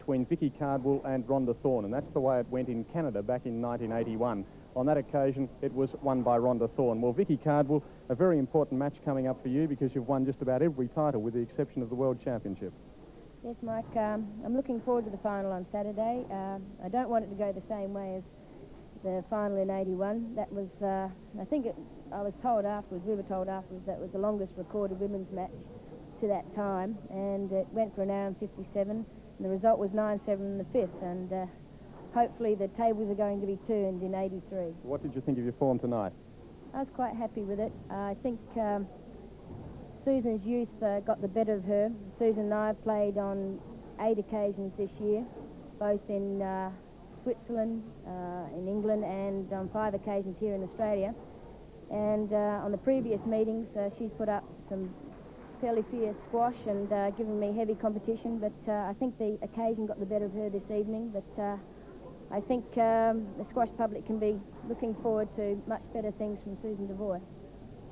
between Vicki Cardwell and Rhonda Thorne, and that's the way it went in Canada back in 1981. On that occasion, it was won by Rhonda Thorne. Well, Vicki Cardwell, a very important match coming up for you because you've won just about every title with the exception of the World Championship. Yes, Mike, I'm looking forward to the final on Saturday. I don't want it to go the same way as the final in 81. That was, I think I was told afterwards, we were told afterwards, that was the longest recorded women's match to that time, and it went for an hour and 57, and the result was 9-7 in the fifth, and hopefully the tables are going to be turned in 83. What did you think of your form tonight? I was quite happy with it. I think Susan's youth got the better of her. Susan and I have played on 8 occasions this year, both in Switzerland, in England, and on 5 occasions here in Australia. And on the previous meetings, she's put up some fairly fierce squash and given me heavy competition, but I think the occasion got the better of her this evening. But I think the squash public can be looking forward to much better things from Susan Devoy.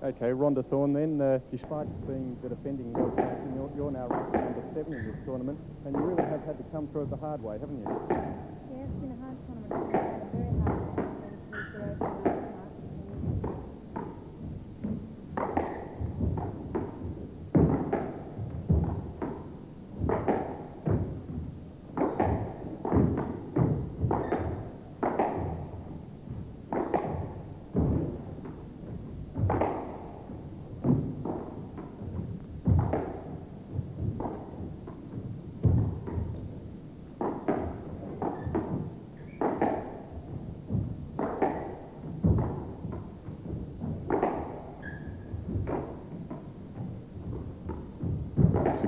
Okay, Rhonda Thorne then, despite being the defending world champion, you're now ranked number 7 in this tournament, and you really have had to come through it the hard way, haven't you? Yeah, it's been a hard tournament. Very hard.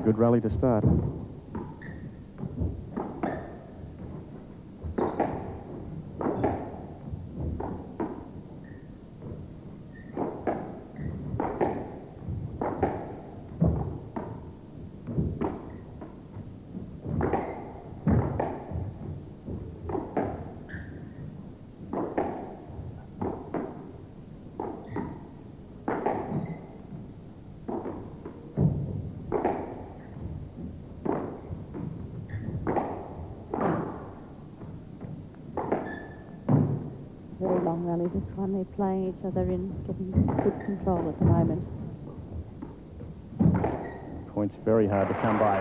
Good rally to start. Very long rally this one. They're playing each other in, getting good control at the moment. Points very hard to come by.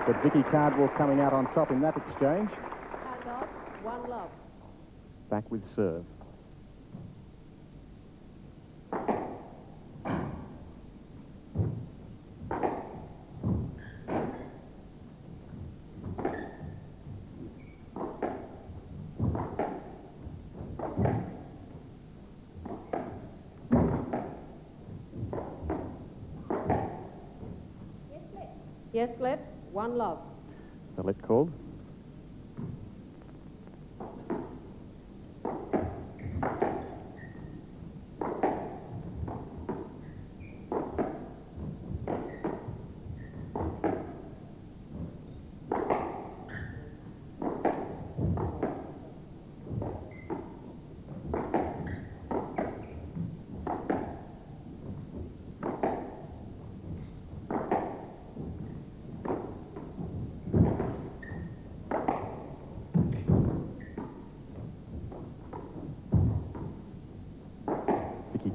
But Vicki Cardwell coming out on top in that exchange. And off, 1 love. Back with serve. Yes, left, 1 love. The let called.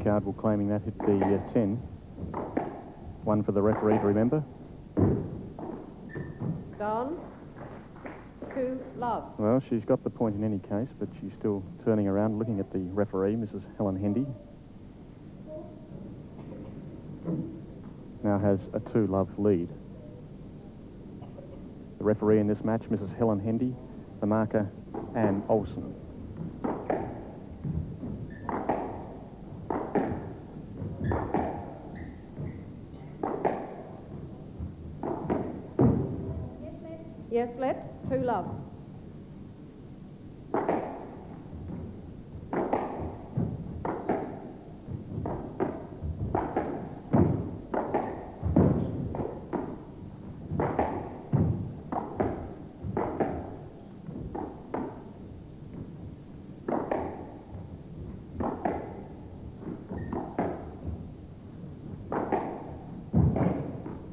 Cardwell claiming that hit the 10. 1 for the referee to remember. Gone. 2 love. Well, she's got the point in any case, but she's still turning around looking at the referee, Mrs. Helen Hendy. Now has a 2 love lead. The referee in this match, Mrs. Helen Hendy. The marker, Ann Olsen. Yes, left, 2 love.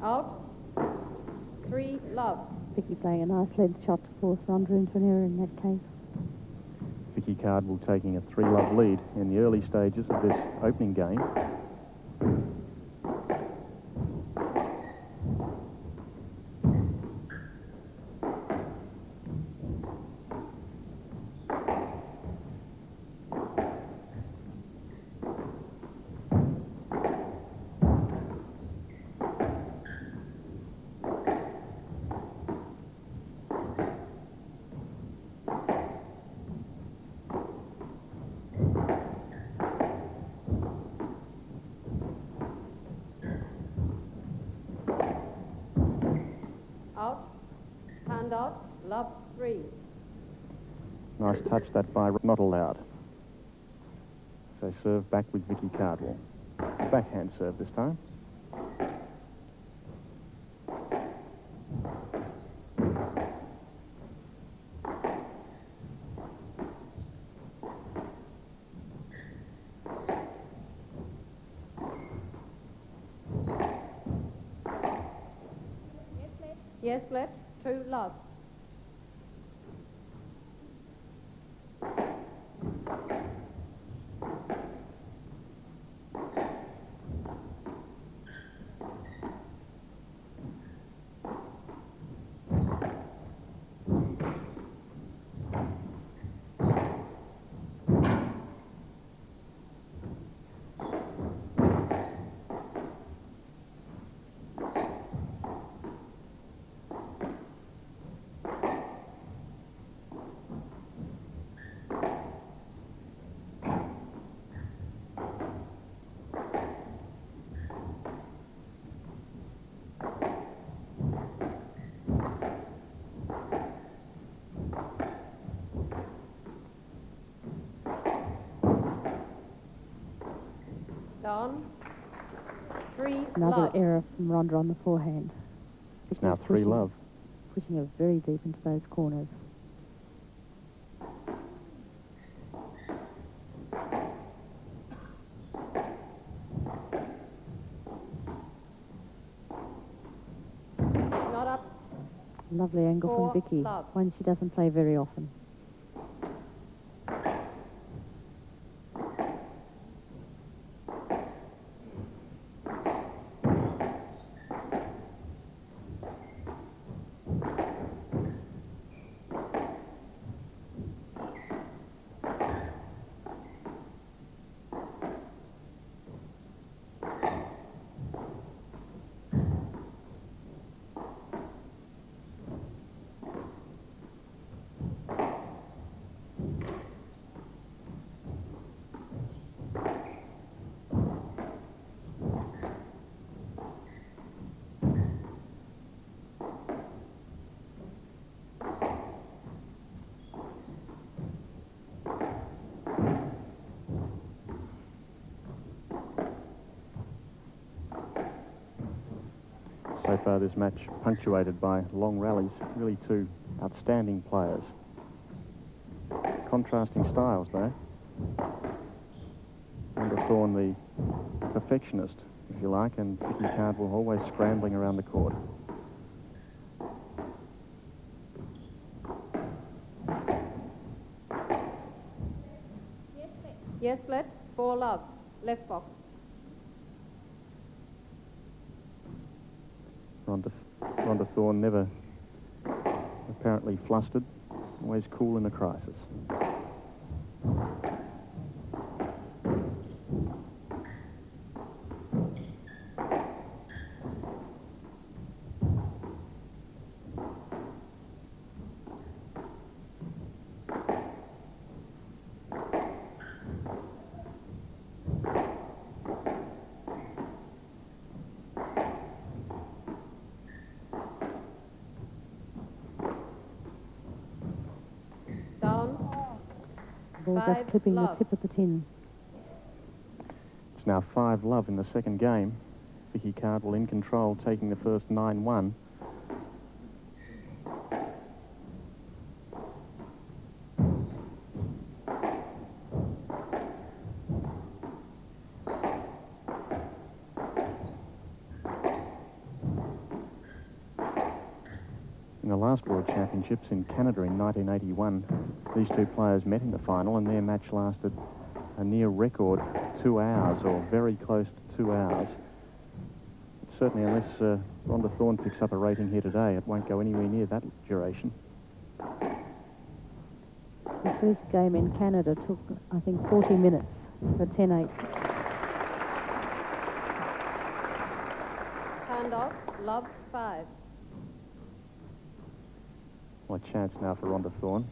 Out, 3 love. love. Vicki playing a nice lead shot to force Rhonda into an error in that case. Vicki Cardwell taking a 3-love lead in the early stages of this opening game. Out. Hand out. Love 3. Nice touch that by not allowed. So serve back with Vicki Cardwell. Backhand serve this time. Yes, let 2 love. Down. 3 Another love. error from Rhonda on the forehand. It's now 3-love. Pushing her very deep into those corners. Not up. Lovely angle 4 from Vicki, love. one she doesn't play very often. So far this match punctuated by long rallies. Really two outstanding players. Contrasting styles though. Rhonda Thorne, the perfectionist, if you like, and Vicki Cardwell always scrambling around the court. Yes, let 4 love. Left box. Rhonda Thorne never apparently flustered, always cool in a crisis. Ball 5 just clipping love. the tip of the tin. It's now 5-love in the second game. Vicki Cardwell in control, taking the first 9-1. In the last World Championships in Canada in 1981, these two players met in the final, and their match lasted a near record 2 hours, or very close to 2 hours. Certainly, unless Rhonda Thorne picks up a rating here today, it won't go anywhere near that duration. The first game in Canada took, I think, 40 minutes for 10-8. Hand off, love 5. Well, a chance now for Rhonda Thorne.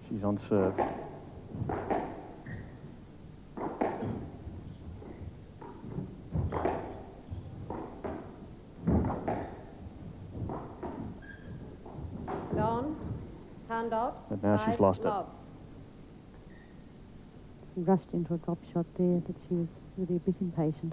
She's on serve. Down, hand off, But now she's 5 lost it. love. She rushed into a drop shot there, but she was really a bit impatient.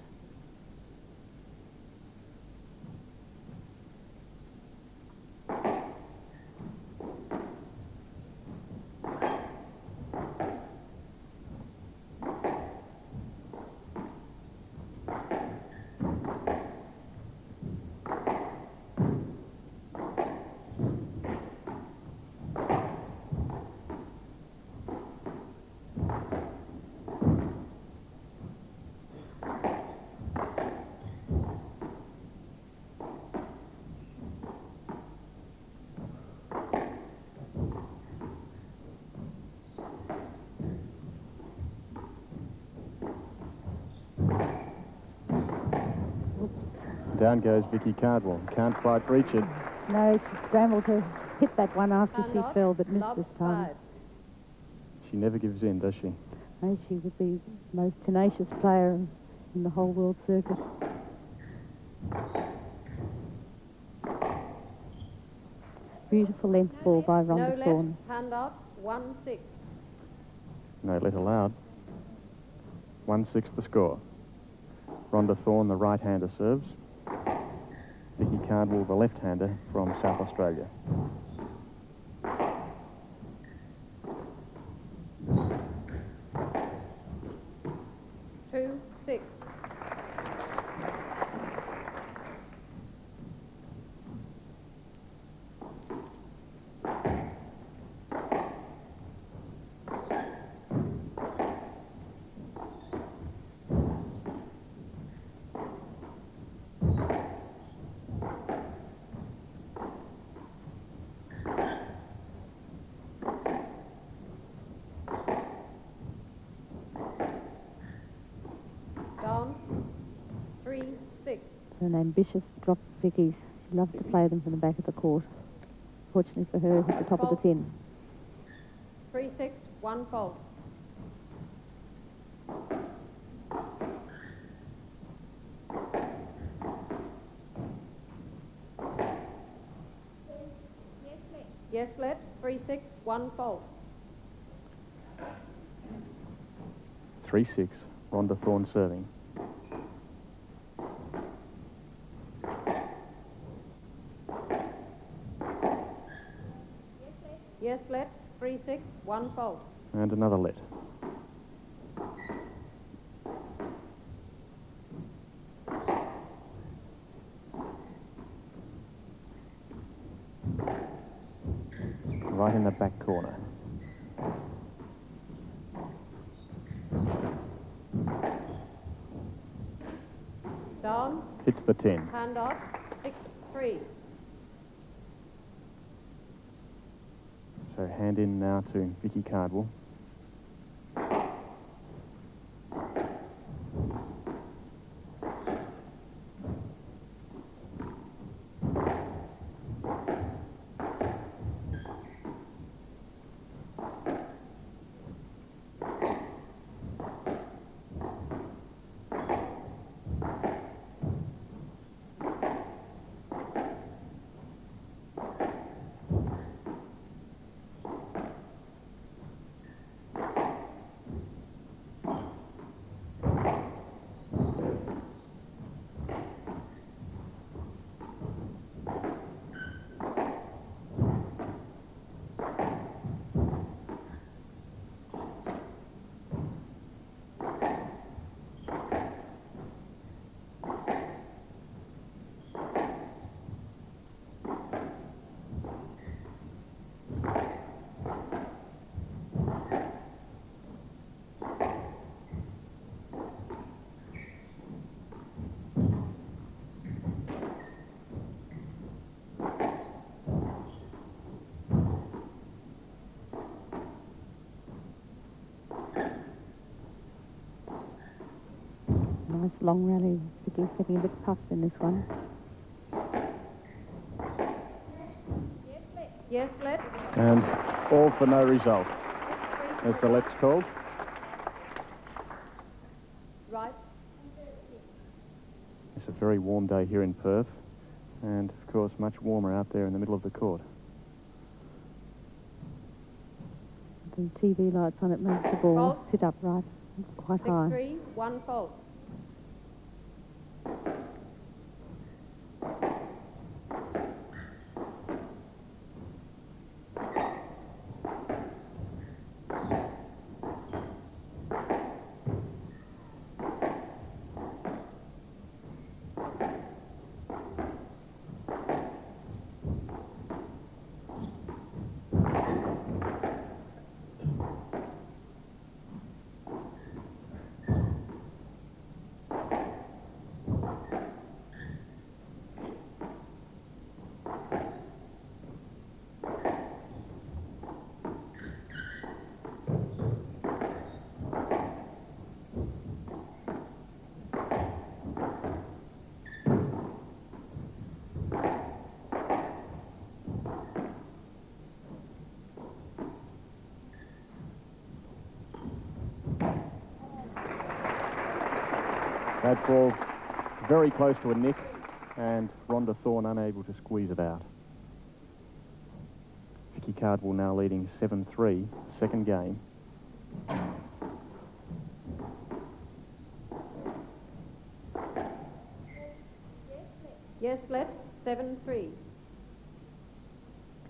Down goes Vicki Cardwell. Can't quite reach it. No, she scrambled to hit that one after Hand she off, fell, but missed love this time. 5. She never gives in, does she? No, she would be the most tenacious player in the whole world circuit. Beautiful length ball by No Rhonda left, Thorne. hand off, 1-6. No let allowed. 1-6 the score. Rhonda Thorne, the right-hander, serves. Vicki Cardwell, the left-hander from South Australia. Two, 6. Down, 3, 6. An ambitious drop, Vicky's. She loves to play them from the back of the court. Fortunately for her, hit the top of the tin. 3, 6, 1 fault. Yes, let 3, 6, 1 fault. 3-6. Rhonda Thorne serving. Yes, let 3, 6, 1 fault. And another let. Right in the back corner. Down, Hits the 10. hand off, 6, 3. So hand in now to Vicki Cardwell. Nice long rally. Vicky's getting a bit puffed in this one. Yes, let. And all for no result, as the let's called. Right. It's a very warm day here in Perth, and of course much warmer out there in the middle of the court. The TV lights on it makes the ball Fault. sit upright. It's quite high. 6-3, 1 fault. That ball very close to a nick, and Rhonda Thorne unable to squeeze it out. Vicki Cardwell now leading 7-3, second game. Yes, let. 7-3.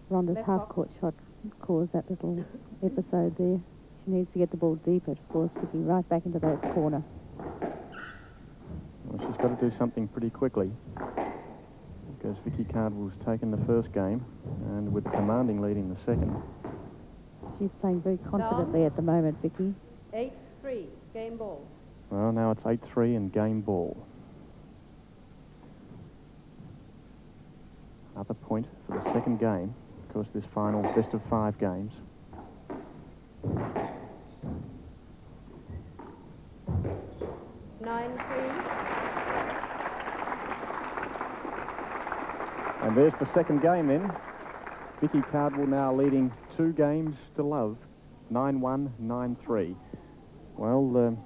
Rhonda's Left half-court shot caused that little episode there. She needs to get the ball deeper to force Vicki right back into that corner. Well, she's got to do something pretty quickly, because Vicki Cardwell's taken the first game, and with a commanding lead in the second. She's playing very confidently at the moment, Vicki. 8-3, game ball. Well, now it's 8-3 and game ball. Another point for the second game. Of course, this final best of 5 games. And there's the second game then. Vicki Cardwell now leading 2 games to love, 9-1, 9-3. Well,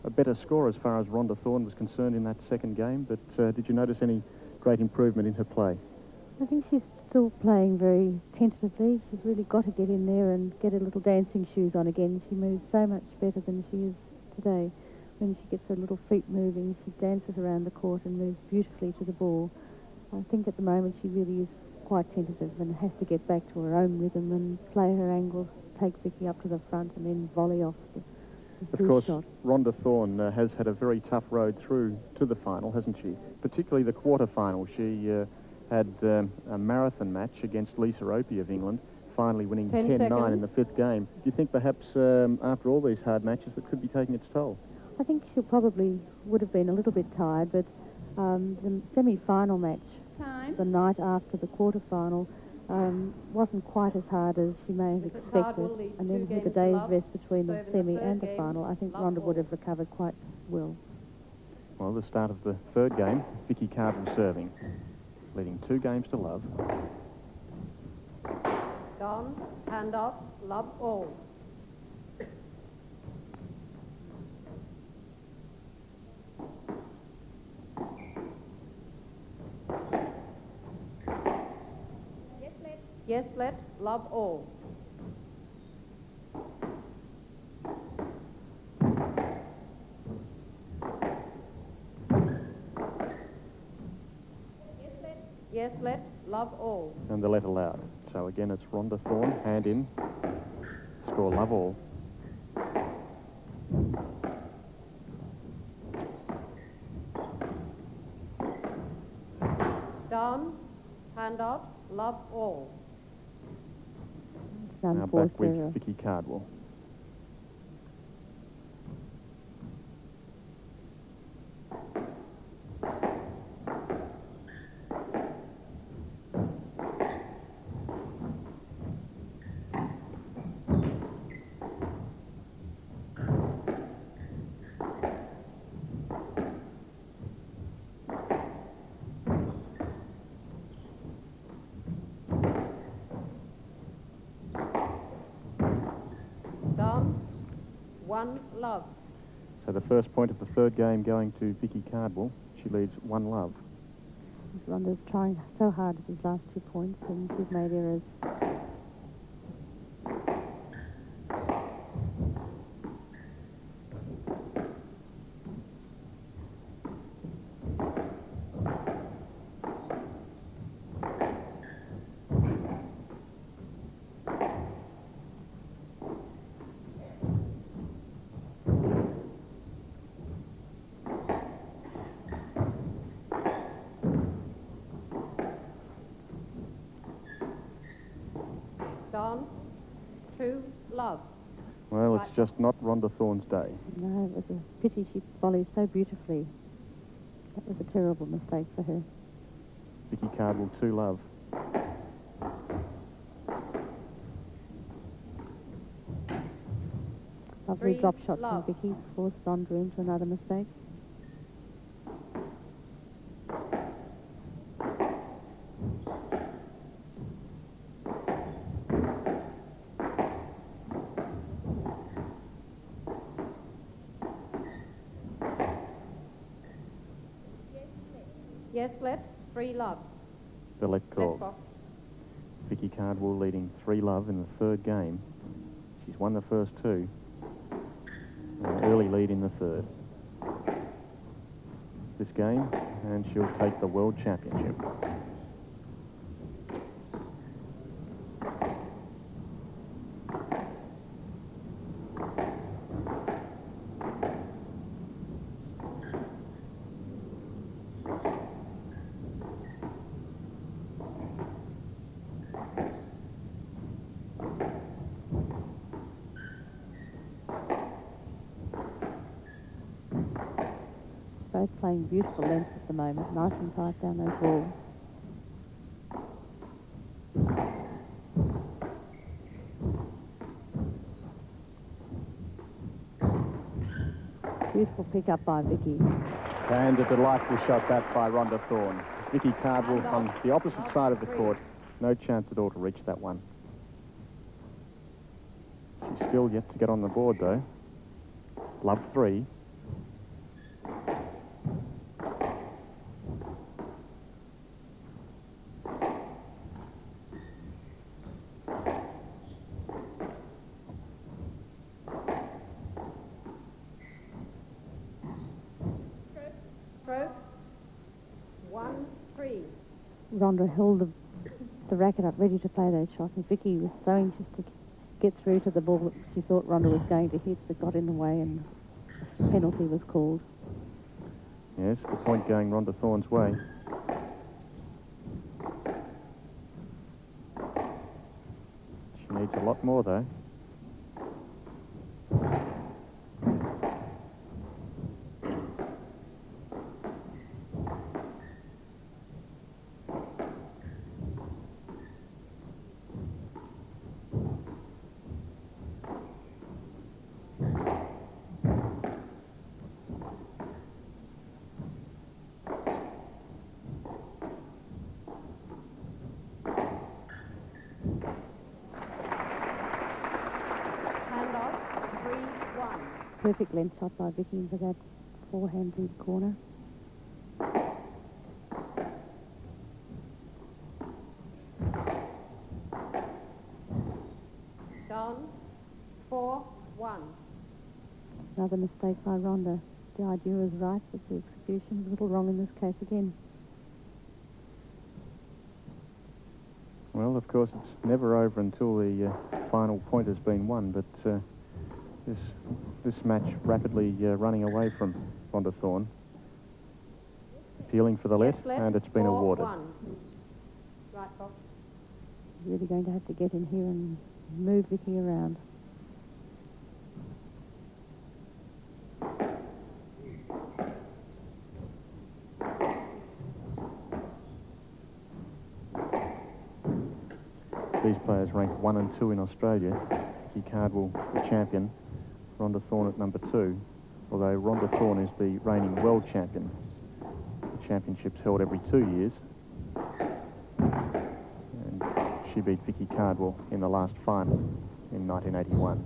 a better score as far as Rhonda Thorne was concerned in that second game, but did you notice any great improvement in her play? I think she's still playing very tentatively. She's really got to get in there and get her little dancing shoes on again. She moves so much better than she is today. When she gets her little feet moving, she dances around the court and moves beautifully to the ball. I think at the moment she really is quite tentative and has to get back to her own rhythm and play her angles, take Vicki up to the front and then volley off the Of course, shot. Rhonda Thorne has had a very tough road through to the final, hasn't she? Particularly the quarter-final. She had a marathon match against Lisa Opie of England, finally winning 10-9 in the 5th game. Do you think perhaps after all these hard matches that could be taking its toll? I think she probably would have been a little bit tired, but the semi-final match, the night after the quarter-final, wasn't quite as hard as she may have expected. And then with the day's rest between the semi and the final, I think Rhonda would have recovered quite well. Well, the start of the 3rd game, Vicki Cardwell serving, leading 2 games to love. Gone, hand off, love all. Yes, let, love all. Yes, let, love all. And the let allowed. So again, it's Rhonda Thorne, hand in, score love all. Down, hand off, love all. Now back with Vicki Cardwell. 1 love. So the first point of the third game going to Vicki Cardwell. She leads 1 love. Rhonda's trying so hard at his last 2 points, and she's made errors. Thorne, 2 love. Well, it's just not Rhonda Thorne's day. No, it was a pity. She volleyed so beautifully. That was a terrible mistake for her. Vicki Cardwell, 2 love. Lovely 3 drop shot love. from Vicki, forced Rhonda into another mistake. Yes, let 3 love. Select Left call. box. Vicki Cardwell leading 3 love in the third game. She's won the first 2. An early lead in the third. This game, and she'll take the World Championship. Both playing beautiful lengths at the moment, nice and tight down those walls. Beautiful pick up by Vicki. And a delightful shot that by Rhonda Thorne. Vicki Cardwell on the opposite side of the court. No chance at all to reach that one. She's still yet to get on the board, though. Love 3. Stroke. 1 3. Rhonda held the racket up ready to play those shots, and Vicki was so anxious to get through to the ball that she thought Rhonda was going to hit, but got in the way, and a penalty was called. Yes, the point going Rhonda Thorne's way. She needs a lot more, though. Hand off. 3 1. Perfect length shot by Vicki into that forehand deep corner. Down. 4 1. Another mistake by Rhonda. The idea was right, but the execution was a little wrong in this case again. Well, of course, it's never over until the final point has been won, but this match rapidly running away from Rhonda Thorne. Appealing for the let, Yes, left. and it's been 4 awarded. 1. Right box. Really going to have to get in here and move Vicki around. These players rank 1 and 2 in Australia. Vicki Cardwell, the champion. Rhonda Thorne at number 2. Although Rhonda Thorne is the reigning world champion. The championship's held every 2 years. And she beat Vicki Cardwell in the last final in 1981.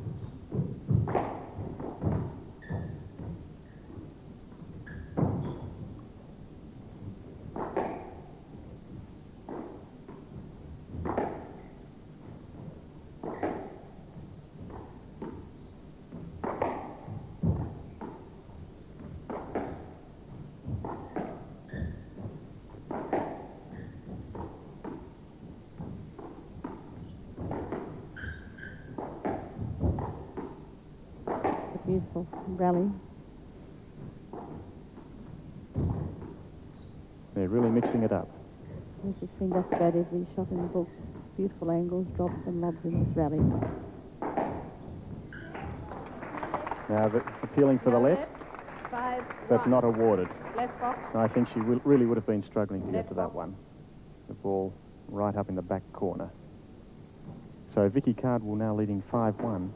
beautiful rally. They're really mixing it up. As you've seen just about every shot in the book. Beautiful angles, drops and lobs in this rally. Now, appealing for the left, 5, but 1. not awarded. Left box. I think she really would have been struggling to get Left to that box. one. The ball right up in the back corner. So Vicki Cardwell now leading 5-1.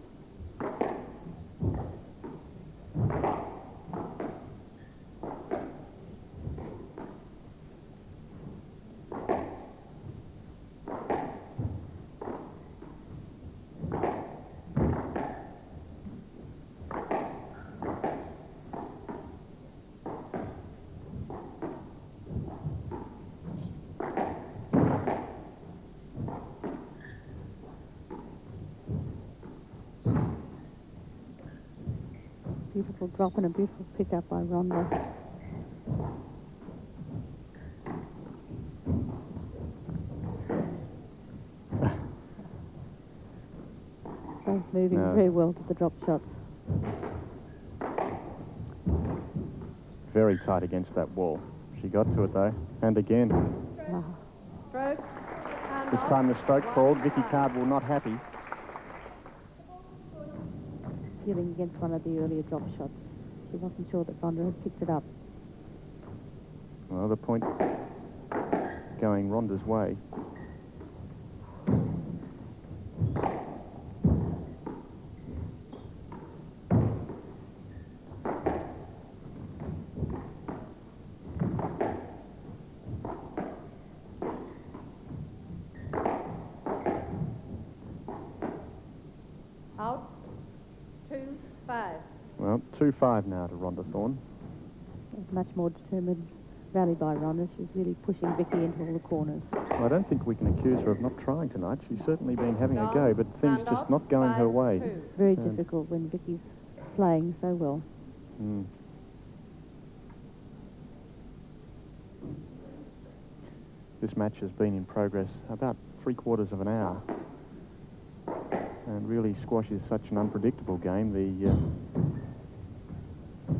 Beautiful drop and a beautiful pick-up by Rhonda. Both moving very well to the drop shots. Very tight against that wall. She got to it though, and again. Wow. Stroke. This time the stroke called. Vicki Cardwell not happy. Feeling against one of the earlier drop shots. She wasn't sure that Rhonda had picked it up. Well, the point going Rhonda's way. Out. 2, 5. Well, 2-5 now to Rhonda Thorne. A much more determined rally by Rhonda. She's really pushing Vicki into all the corners. Well, I don't think we can accuse her of not trying tonight. She's certainly been having a go, but things just not going her way. It's very difficult when Vicki's playing so well. Mm. This match has been in progress about 3/4 of an hour. And really, squash is such an unpredictable game. The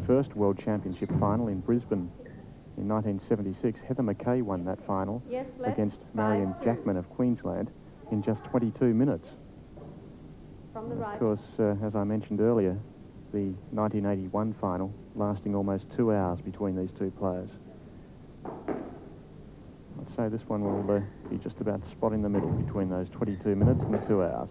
first World Championship final in Brisbane in 1976, Heather McKay won that final Yes, left, against Marion 5-2. Jackman of Queensland in just 22 minutes. From the right. Of course, as I mentioned earlier, the 1981 final lasting almost 2 hours between these two players. I'd say this one will be just about spot in the middle between those 22 minutes and the 2 hours.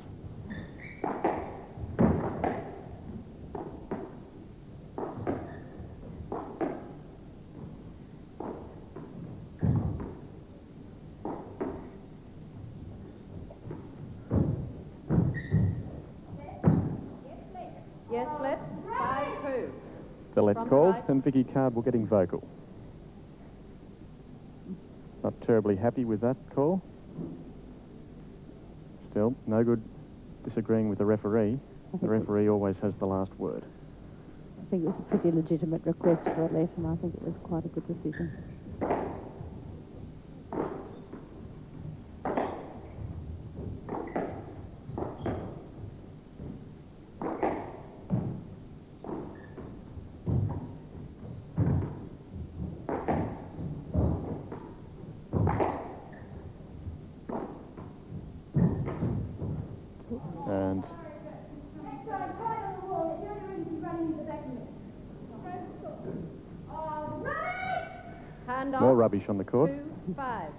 Yes, left. 5-2. The let From the called, right. and Vicki Cardwell getting vocal. Not terribly happy with that call. Still, no good disagreeing with the referee. The referee always has the last word. I think it was a pretty legitimate request for a let, and I think it was quite a good decision. And Hand off. more rubbish on the court. 2, 5.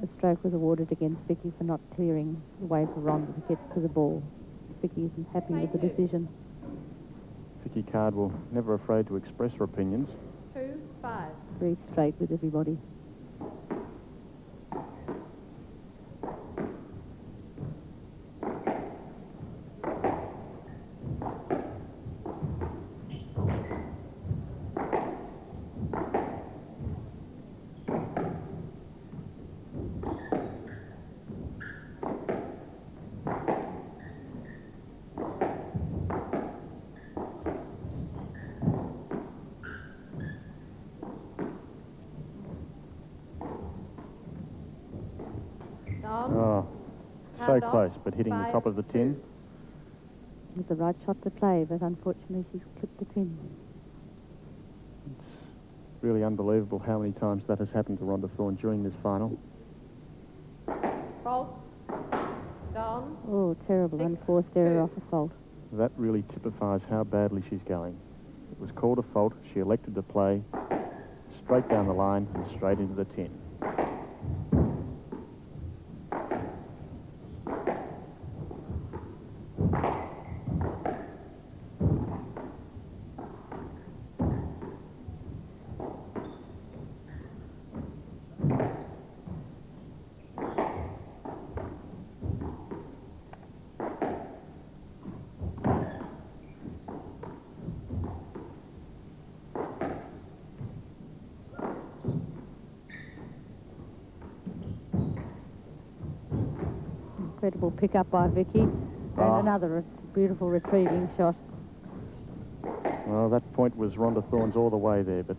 A stroke was awarded against Vicki for not clearing the way for Rhonda to get to the ball. Vicki isn't happy with the decision. Vicki Cardwell never afraid to express her opinions. 2, 5. Very straight with everybody. Down. Oh, so Hand off. close, but hitting the top of the tin. with the right shot to play, but unfortunately she's clipped the pin. It's really unbelievable how many times that has happened to Rhonda Thorne during this final. Fault. Down. Oh, terrible unforced error off a fault. That really typifies how badly she's going. It was called a fault. She elected to play straight down the line and straight into the tin. Incredible pick-up by Vicki. And another beautiful retrieving shot. Well, that point was Rhonda Thorne's all the way there, but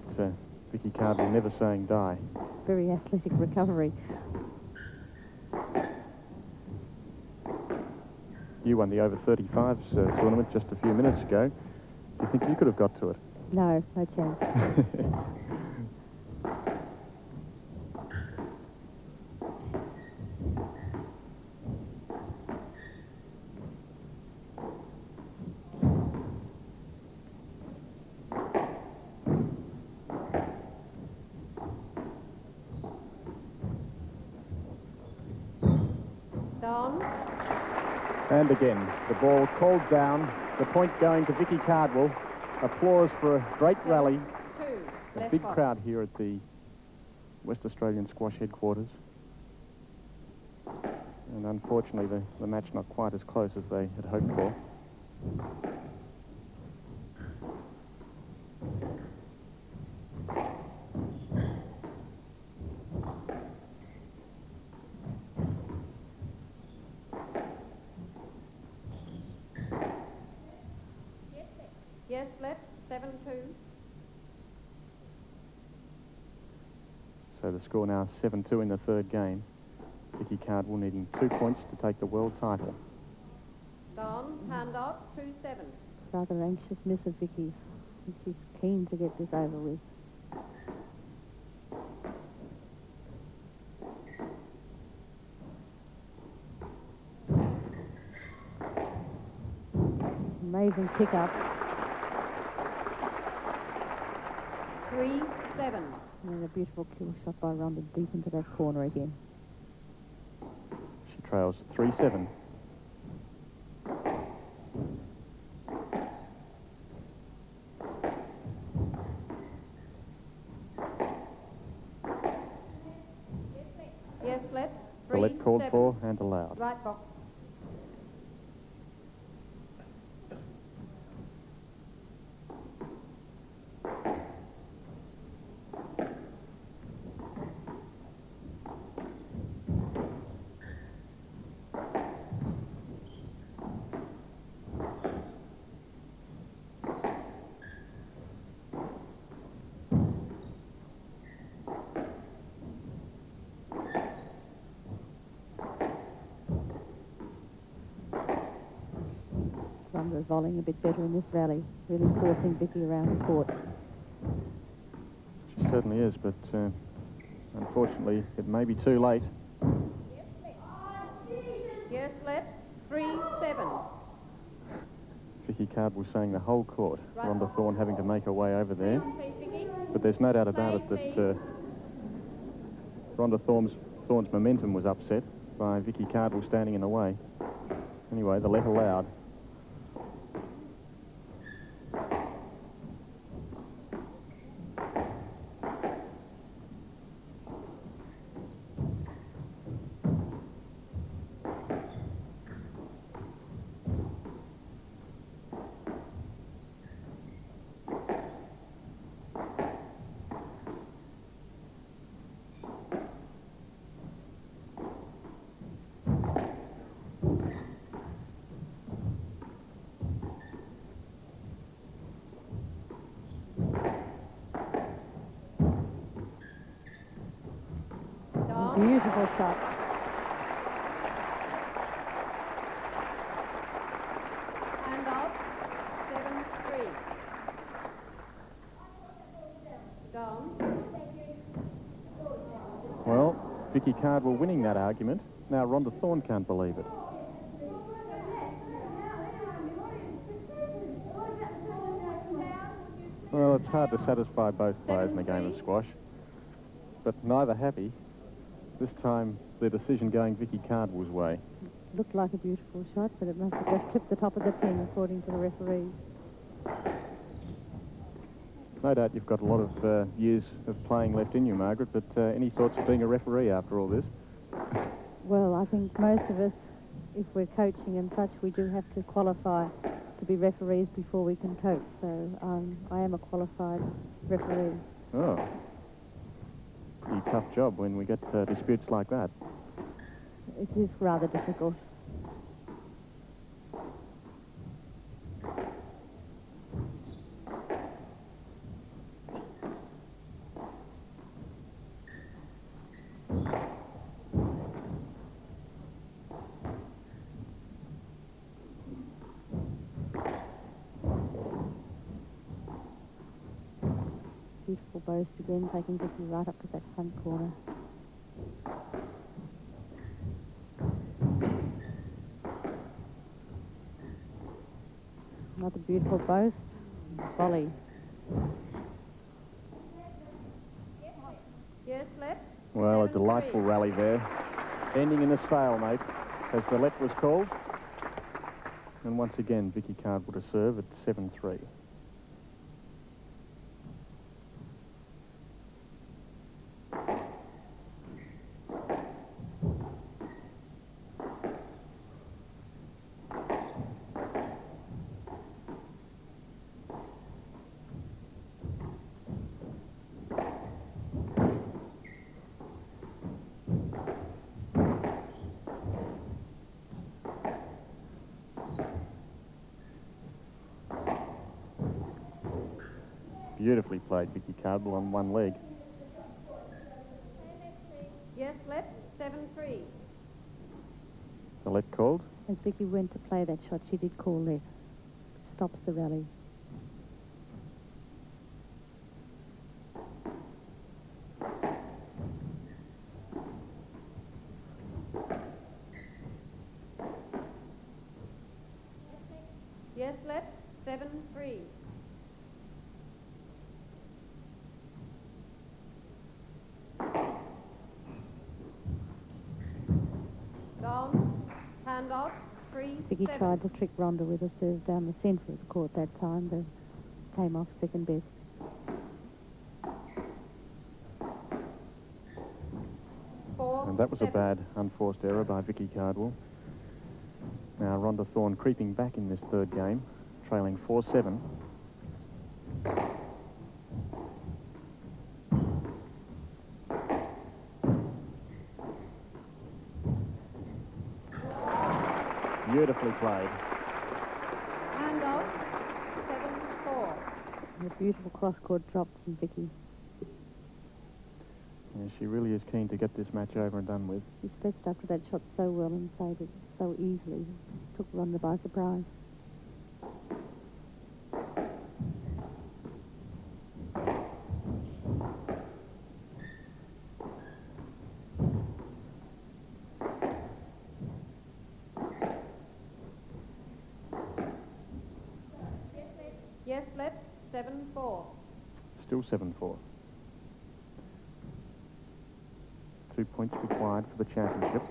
Vicki Cardwell never saying die. Very athletic recovery. You won the over 35s tournament just a few minutes ago. Do you think you could have got to it? No, no chance. Down. And again, the ball called down. The point going to Vicki Cardwell. Applause for a great rally. A big crowd here at the West Australian Squash headquarters. And unfortunately, the match not quite as close as they had hoped for. Yes, left. 7-2. So the score now 7-2 in the third game. Vicki Cardwell needing 2 points to take the world title. Down. Hand off. 2-7. Rather anxious miss of Vicki's. And she's keen to get this over with. Amazing pick-up. 3-7. And a beautiful kill shot by Rhonda deep into that corner again. She trails 3-7. Yes, left. The let called 3-7. for and allowed. Right box. Rhonda volleying a bit better in this rally, really forcing Vicki around the court. She certainly is, but unfortunately, it may be too late. Yes, left. 3-7. Vicki Cardwell saying the whole court. Right. Rhonda Thorne having to make her way over there. Please, Vicki. But there's no doubt about it that Rhonda Thorne's momentum was upset by Vicki Cardwell standing in the way. Anyway, the let allowed. Beautiful shot. Hand Vicki Cardwell winning that argument. Now Rhonda Thorne can't believe it. Well, it's hard to satisfy both players in a game of squash, but neither happy. This time, the decision going Vicki Cardwell's way. Looked like a beautiful shot, but it must have just clipped the top of the pin, according to the referee. No doubt you've got a lot of years of playing left in you, Margaret, but any thoughts of being a referee after all this? Well, I think most of us, if we're coaching and such, we do have to qualify to be referees before we can coach. So I am a qualified referee. Oh. Pretty tough job when we get disputes like that. It is rather difficult. Beautiful boast again, taking Vicki right up to that front corner. Another beautiful boast. Volley. Yes, left. Well, a 7-3. delightful rally there, ending in a stalemate as the let was called. And once again, Vicki Cardwell to serve at 7-3. Beautifully played, Vicki Cardwell, on one leg. Yes, left. 7-3. The let called. As Vicki went to play that shot, she did call let. Stops the rally. Yes, left. 7-3. Down. Hand off. 3-7. Vicki tried to trick Rhonda with a serve down the centre of the court that time, but came off second best. And that was a bad, unforced error by Vicki Cardwell. Now Rhonda Thorne creeping back in this third game, trailing 4-7. Beautifully played. Hand off. 7-4. And a beautiful cross-court drop from Vicki. Yeah, she really is keen to get this match over and done with. She stretched after that shot so well and saved it so easily. Took Rhonda by surprise. Yes, left. 7-4. Still 7-4. 2 points required for the championship.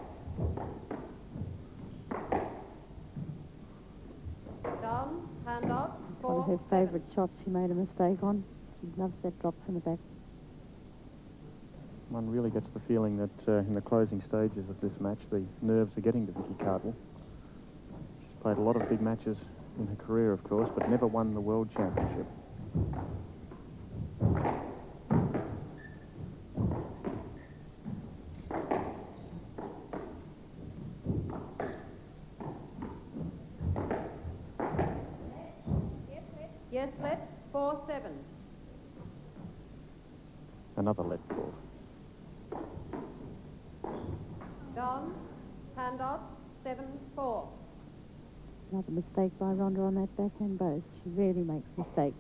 Down. Hand off. One of her 4-7. favourite shots she made a mistake on. She loves that drop from the back. One really gets the feeling that in the closing stages of this match, the nerves are getting to Vicki Cardwell. She's played a lot of big matches in her career, of course, but never won the World Championship. Yes, left. 4-7. Another let call. Down. Hand off. 7-4. Another mistake by Rhonda on that backhand boast. She rarely makes mistakes.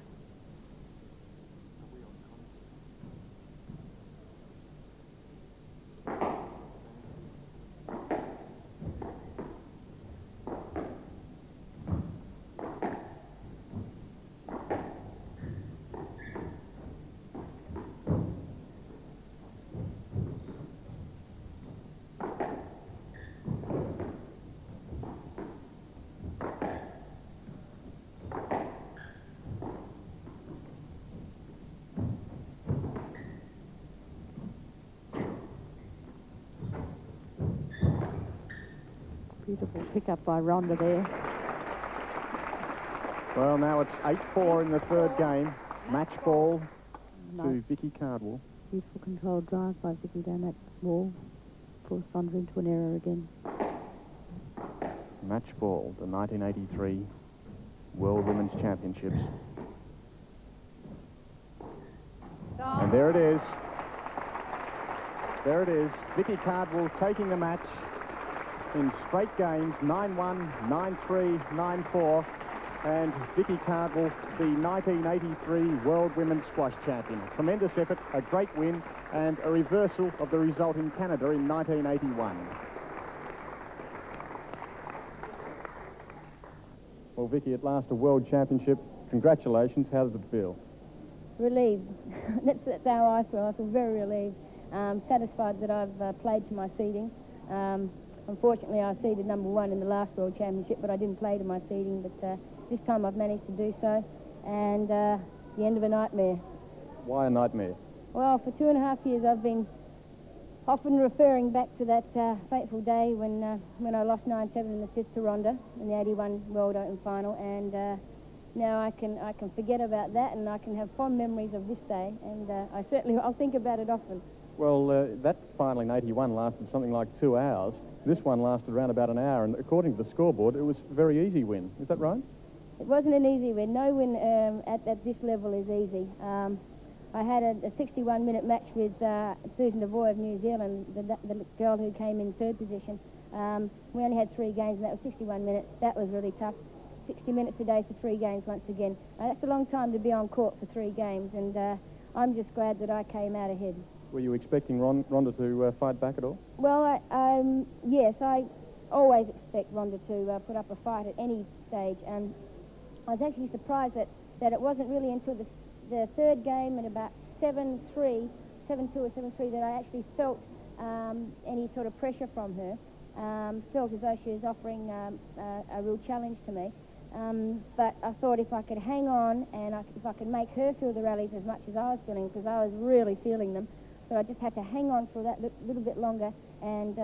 Beautiful pick up by Rhonda there. Well, now it's 8-4 in the third game. Match ball to Nice, Vicki Cardwell. beautiful controlled drive by Vicki down that wall. Forced Rhonda into an error again. Match ball, the 1983 World Women's Championships. And there it is. There it is. Vicki Cardwell taking the match in straight games, 9-1, 9-3, 9-4. And Vicki Cardwell, the 1983 World Women's Squash Champion. Tremendous effort, a great win, and a reversal of the result in Canada in 1981. Well, Vicki, at last a World Championship. Congratulations. How does it feel? Relieved. That's how I feel. I feel very relieved. Satisfied that I've played to my seeding. Unfortunately, I seeded number 1 in the last World Championship, but I didn't play to my seeding. But this time I've managed to do so, and the end of a nightmare. Why a nightmare? Well, for 2.5 years I've been often referring back to that fateful day when I lost 9-7 in the fifth to Rhonda in the 81 World Open final, and now I can forget about that, and I can have fond memories of this day, and I'll think about it often. Well, that final in 81 lasted something like 2 hours. This one lasted around about an hour, and according to the scoreboard, it was a very easy win. Is that right? It wasn't an easy win. No win at this level is easy. I had a 61-minute match with Susan Devoy of New Zealand, the girl who came in third position. We only had 3 games, and that was 61 minutes. That was really tough. 60 minutes a day for 3 games once again. That's a long time to be on court for 3 games, and I'm just glad that I came out ahead. Were you expecting Rhonda to fight back at all? Well, yes, I always expect Rhonda to put up a fight at any stage, and I was actually surprised that it wasn't really until the third game at about 7-3, 7-2 or 7-3 that I actually felt any sort of pressure from her. Felt as though she was offering a real challenge to me. But I thought if I could hang on and if I could make her feel the rallies as much as I was feeling, because I was really feeling them, so I just had to hang on for that little bit longer, and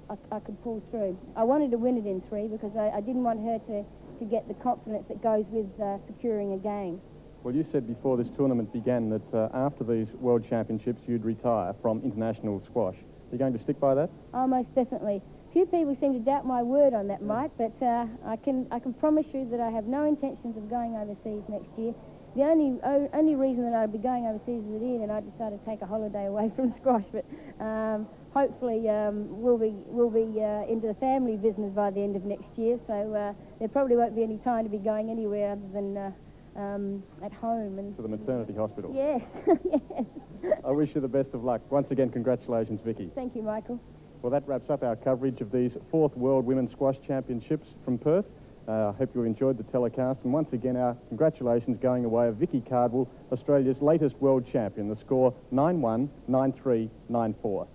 I could pull through. I wanted to win it in 3 because I didn't want her to get the confidence that goes with securing a game. Well, you said before this tournament began that after these World Championships you'd retire from international squash. Are you going to stick by that? Oh, most definitely. Few people seem to doubt my word on that, Mike, but I can promise you that I have no intentions of going overseas next year. The only reason that I'd be going overseas is that I decided to take a holiday away from squash, but hopefully we'll be into the family business by the end of next year, so there probably won't be any time to be going anywhere other than at home. And to the maternity hospital? Yes, yes. I wish you the best of luck. Once again, congratulations, Vicki. Thank you, Michael. Well, that wraps up our coverage of these 4th World Women's Squash Championships from Perth. I hope you enjoyed the telecast, and once again our congratulations going away of Vicki Cardwell, Australia's latest world champion. The score 9-1, 9-3, 9-4.